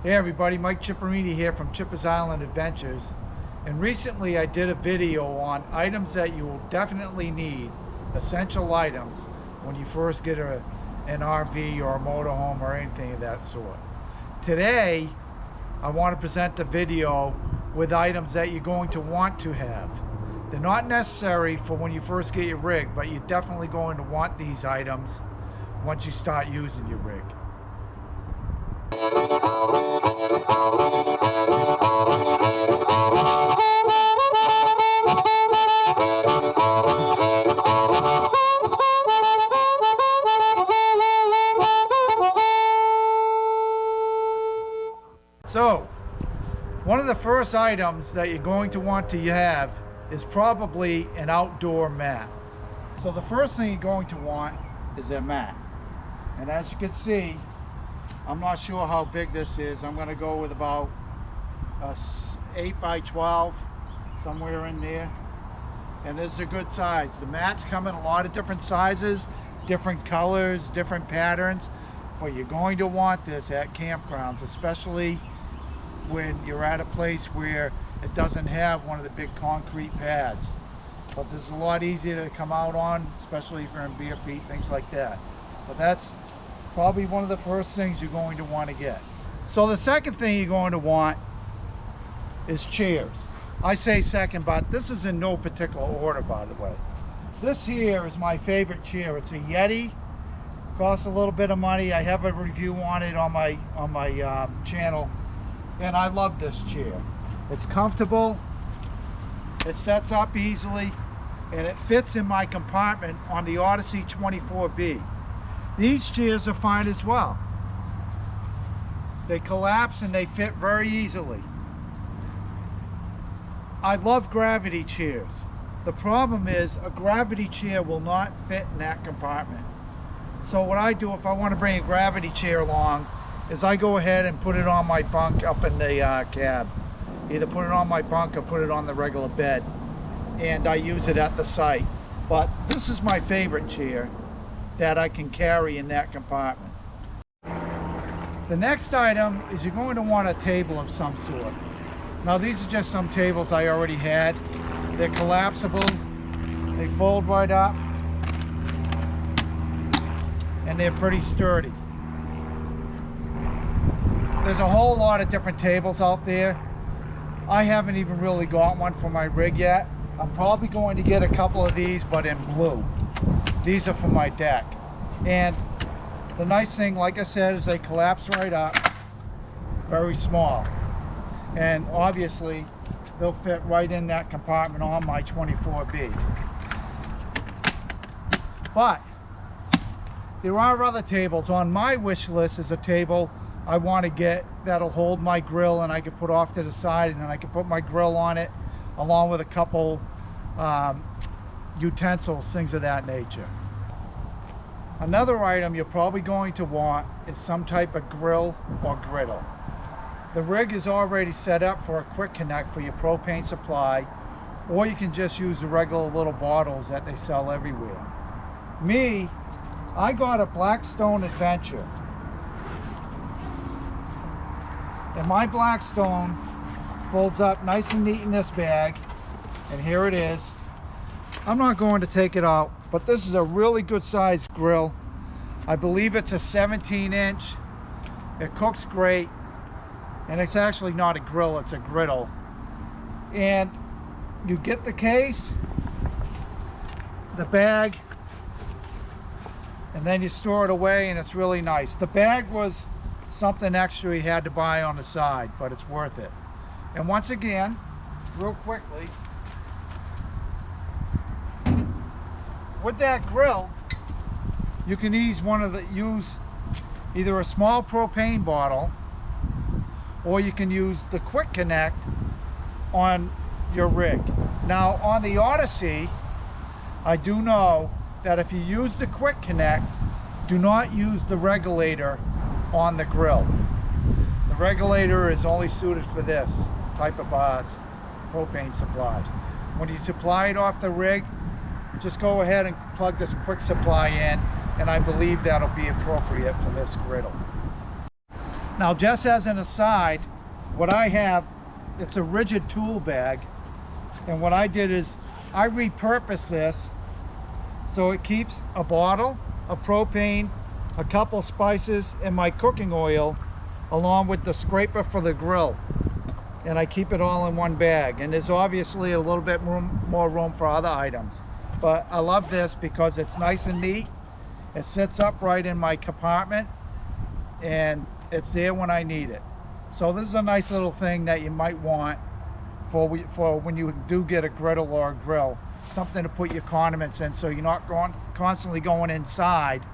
Hey everybody, Mike Chipperini here from Chipper's Island Adventures. And recently I did a video on items that you will definitely need, essential items, when you first get an RV or a motorhome or anything of that sort. Today, I want to present a video with items that you're going to want to have. They're not necessary for when you first get your rig, but you're definitely going to want these items once you start using your rig. So, one of the first items that you're going to want to have is probably an outdoor mat. So the first thing you're going to want is a mat. And as you can see, I'm not sure how big this is. I'm going to go with about a 8 by 12, somewhere in there. And this is a good size. The mats come in a lot of different sizes, different colors, different patterns. But you're going to want this at campgrounds, especially when you're at a place where it doesn't have one of the big concrete pads. But this is a lot easier to come out on, especially if you're in bare feet, things like that. But that's probably one of the first things you're going to want to get. So the second thing you're going to want is chairs. I say second, but this is in no particular order, by the way. This here is my favorite chair. It's a Yeti. Costs a little bit of money. I have a review on it on my channel, and I love this chair. It's comfortable, it sets up easily, and it fits in my compartment on the Odyssey 24B. These chairs are fine as well. They collapse and they fit very easily. I love gravity chairs. The problem is a gravity chair will not fit in that compartment. So what I do if I want to bring a gravity chair along is I go ahead and put it on my bunk up in the cab. Either put it on my bunk or put it on the regular bed. And I use it at the site. But this is my favorite chair that I can carry in that compartment. The next item is you're going to want a table of some sort. Now these are just some tables I already had. They're collapsible, they fold right up, and they're pretty sturdy. There's a whole lot of different tables out there. I haven't even really got one for my rig yet. I'm probably going to get a couple of these, but in blue. These are for my deck. And the nice thing, like I said, is they collapse right up. Very small. And obviously, they'll fit right in that compartment on my 24B. But there are other tables. On my wish list is a table I want to get that'll hold my grill, and I can put off to the side, and then I can put my grill on it along with a couple utensils, things of that nature. Another item you're probably going to want is some type of grill or griddle. The rig is already set up for a quick connect for your propane supply, or you can just use the regular little bottles that they sell everywhere. Me, I got a Blackstone Adventure. And my Blackstone folds up nice and neat in this bag, and here it is. I'm not going to take it out, but this is a really good sized grill. I believe it's a 17-inch. It cooks great, and it's actually not a grill, it's a griddle. And you get the case, the bag, and then you store it away, and it's really nice. The bag was something extra you had to buy on the side, but it's worth it. And once again, real quickly, with that grill, you can use either a small propane bottle, or you can use the quick connect on your rig. Now on the Odyssey, I do know that if you use the quick connect, do not use the regulator on the grill. The regulator is only suited for this type of propane supply. When you supply it off the rig, just go ahead and plug this quick supply in, and I believe that'll be appropriate for this griddle. Now, just as an aside, what I have, it's a rigid tool bag, and what I did is I repurposed this so it keeps a bottle of propane, a couple spices, and my cooking oil, along with the scraper for the grill. And I keep it all in one bag, and there's obviously a little bit more room for other items, but I love this because it's nice and neat. It sits upright in my compartment, and it's there when I need it. So this is a nice little thing that you might want for when you do get a griddle or a grill, something to put your condiments in, so you're not constantly going inside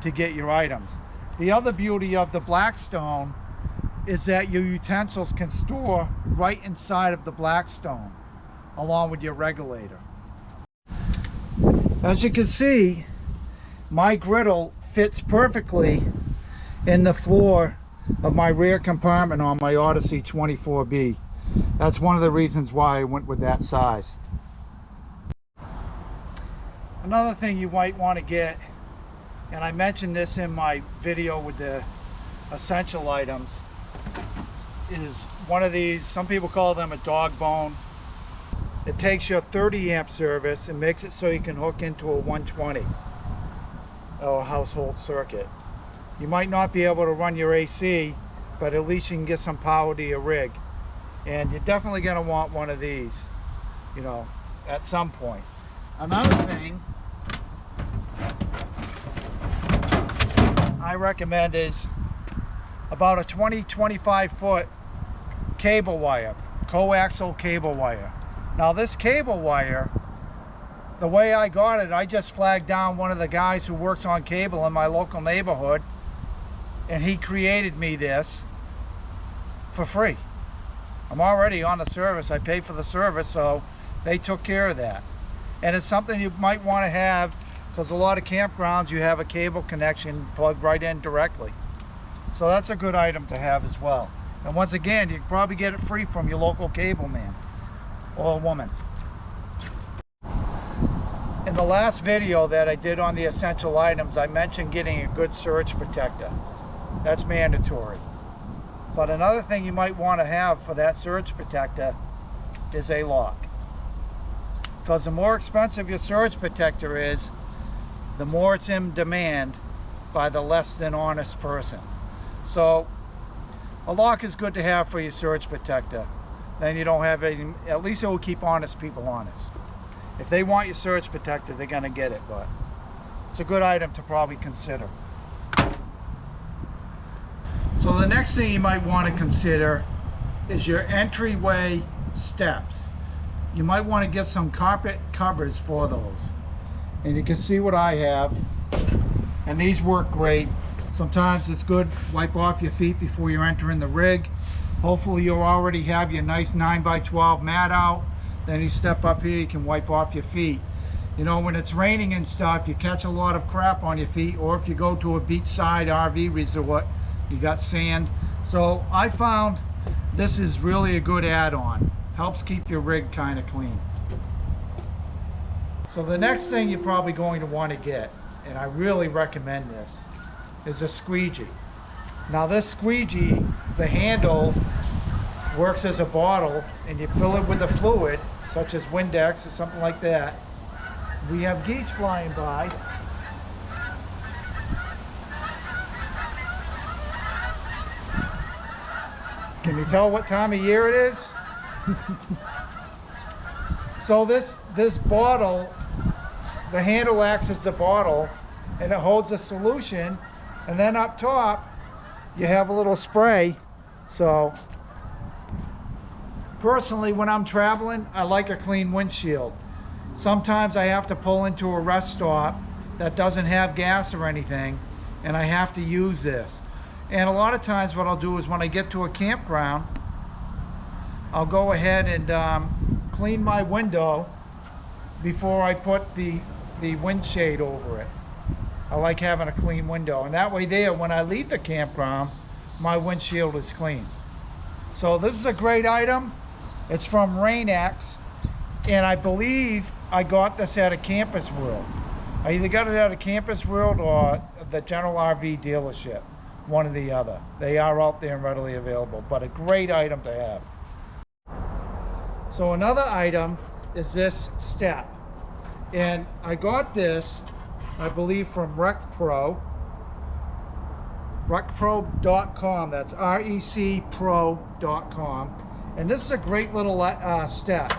to get your items. The other beauty of the Blackstone is that your utensils can store right inside of the Blackstone, along with your regulator. As you can see, my griddle fits perfectly in the floor of my rear compartment on my Odyssey 24B. That's one of the reasons why I went with that size. Another thing you might want to get, and I mentioned this in my video with the essential items, is one of these, some people call them a dog bone. It takes your 30 amp service and makes it so you can hook into a 120 or household circuit. You might not be able to run your AC, but at least you can get some power to your rig. And you're definitely going to want one of these, you know, at some point. Another thing I recommend is about a 20-25 foot cable wire, coaxial cable wire. Now this cable wire, the way I got it, I just flagged down one of the guys who works on cable in my local neighborhood, and he created me this for free. I'm already on the service, I pay for the service, so they took care of that. And it's something you might want to have, because a lot of campgrounds you have a cable connection plugged right in directly. So that's a good item to have as well. And once again, you can probably get it free from your local cable man or woman. In the last video that I did on the essential items, I mentioned getting a good surge protector. That's mandatory. But another thing you might want to have for that surge protector is a lock. Because the more expensive your surge protector is, the more it's in demand by the less than honest person. So a lock is good to have for your surge protector. Then you don't have any, at least it will keep honest people honest. If they want your surge protector, they're going to get it, but it's a good item to probably consider. So the next thing you might want to consider is your entryway steps. You might want to get some carpet covers for those. And you can see what I have, and these work great. Sometimes it's good, wipe off your feet before you're entering the rig. Hopefully you'll already have your nice 9x12 mat out. Then you step up here, you can wipe off your feet. You know, when it's raining and stuff, you catch a lot of crap on your feet, or if you go to a beachside RV resort, you got sand. So I found this is really a good add-on. Helps keep your rig kind of clean. So the next thing you're probably going to want to get, and I really recommend this, is a squeegee. Now this squeegee, the handle works as a bottle, and you fill it with a fluid, such as Windex or something like that. We have geese flying by. Can you tell what time of year it is? So this bottle, the handle acts as the bottle, and it holds a solution, and then up top you have a little spray. So personally, when I'm traveling, I like a clean windshield. Sometimes I have to pull into a rest stop that doesn't have gas or anything, and I have to use this. And a lot of times what I'll do is when I get to a campground, I'll go ahead and clean my window before I put the windshade over it. I like having a clean window, and that way there, when I leave the campground, my windshield is clean. So this is a great item. It's from Rain-X, and I believe I got this at a Campus World. I either got it at a Campus World or the General RV dealership. one or the other. They are out there and readily available, but a great item to have. So another item is this step. And I got this, I believe, from RecPro. RecPro.com, that's RecPro.com. And this is a great little step.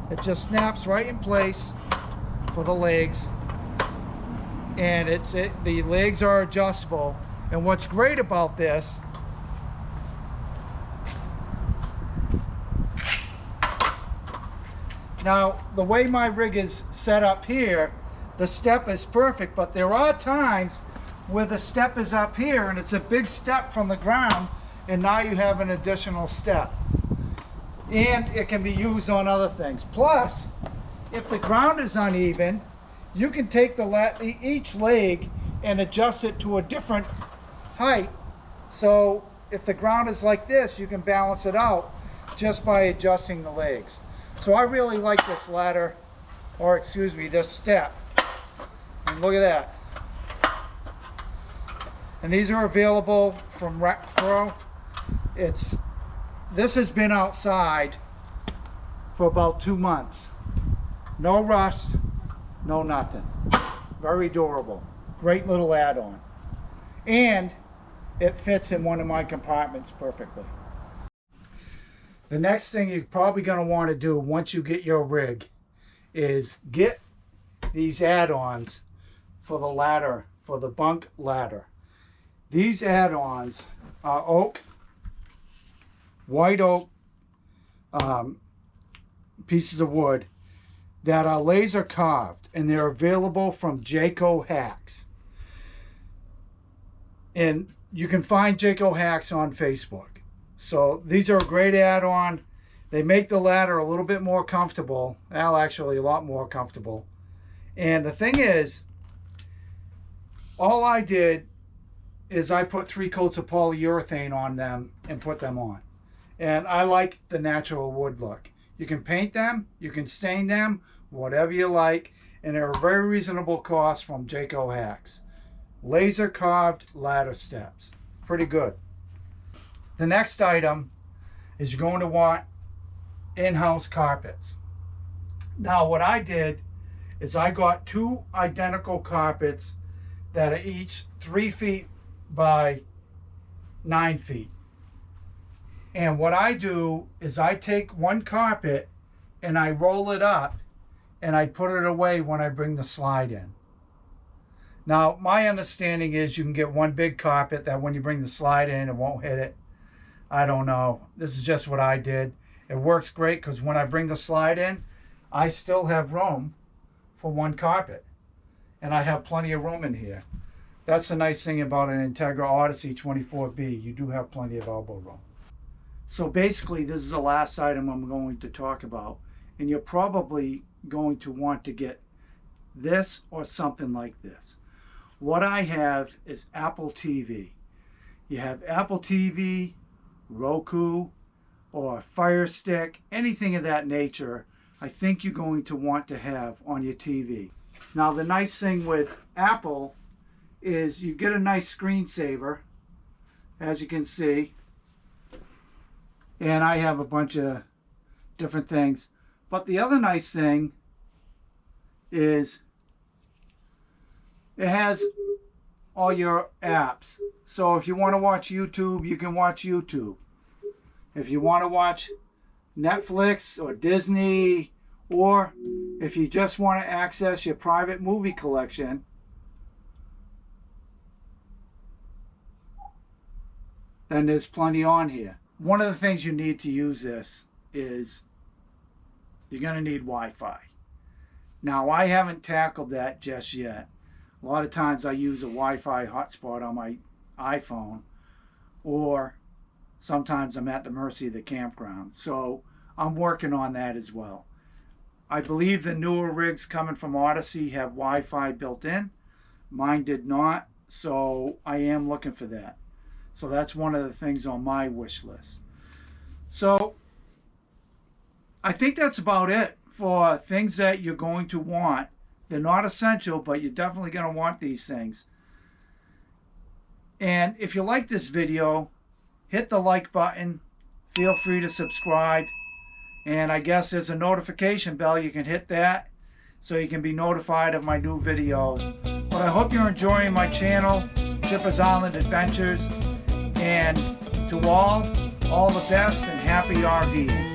It just snaps right in place for the legs. And the legs are adjustable. And what's great about this, now the way my rig is set up here, the step is perfect, but there are times where the step is up here and it's a big step from the ground, and now you have an additional step. And it can be used on other things. Plus, if the ground is uneven, you can take each leg and adjust it to a different height. So if the ground is like this, you can balance it out just by adjusting the legs. So I really like this ladder, or excuse me, this step. And look at that. And these are available from RecPro. This has been outside for about 2 months. No rust, no nothing. Very durable. Great little add-on. And it fits in one of my compartments perfectly. The next thing you're probably going to want to do once you get your rig is get these add-ons for the ladder, for the bunk ladder. These add-ons are oak, white oak pieces of wood that are laser carved, and they're available from Jayco Hacks. And you can find Jayco Hacks on Facebook. So these are a great add-on. They make the ladder a little bit more comfortable. Well, actually a lot more comfortable. And the thing is, all I did is I put 3 coats of polyurethane on them and put them on. And I like the natural wood look. You can paint them, you can stain them, whatever you like, and they're a very reasonable cost from Jayco Hacks. Laser carved ladder steps. Pretty good. The next item is you're going to want in-house carpets. Now what I did is I got 2 identical carpets that are each 3 feet by 9 feet. And what I do is I take one carpet and I roll it up and I put it away when I bring the slide in. Now my understanding is you can get one big carpet that when you bring the slide in it won't hit it. I don't know. This is just what I did. It works great because when I bring the slide in, I still have room for one carpet. And I have plenty of room in here. That's the nice thing about an Integra Odyssey 24B. You do have plenty of elbow room. So basically, this is the last item I'm going to talk about. And you're probably going to want to get this or something like this. What I have is Apple TV. You have Apple TV, Roku, or Fire Stick, anything of that nature, I think you're going to want to have on your TV. Now the nice thing with Apple is you get a nice screensaver, as you can see, and I have a bunch of different things. But the other nice thing is it has all your apps. So if you want to watch YouTube, you can watch YouTube. If you want to watch Netflix or Disney, or if you just want to access your private movie collection, then there's plenty on here. One of the things you need to use this is you're going to need Wi-Fi. Now I haven't tackled that just yet. A lot of times I use a Wi-Fi hotspot on my iPhone, or sometimes I'm at the mercy of the campground. So I'm working on that as well. I believe the newer rigs coming from Odyssey have Wi-Fi built in. Mine did not, so I am looking for that. So that's one of the things on my wish list. So I think that's about it for things that you're going to want. They're not essential, but you're definitely going to want these things. And if you like this video, hit the like button. Feel free to subscribe. And I guess there's a notification bell. You can hit that so you can be notified of my new videos. But I hope you're enjoying my channel, Chipper's Island Adventures. And to all the best and happy RVing.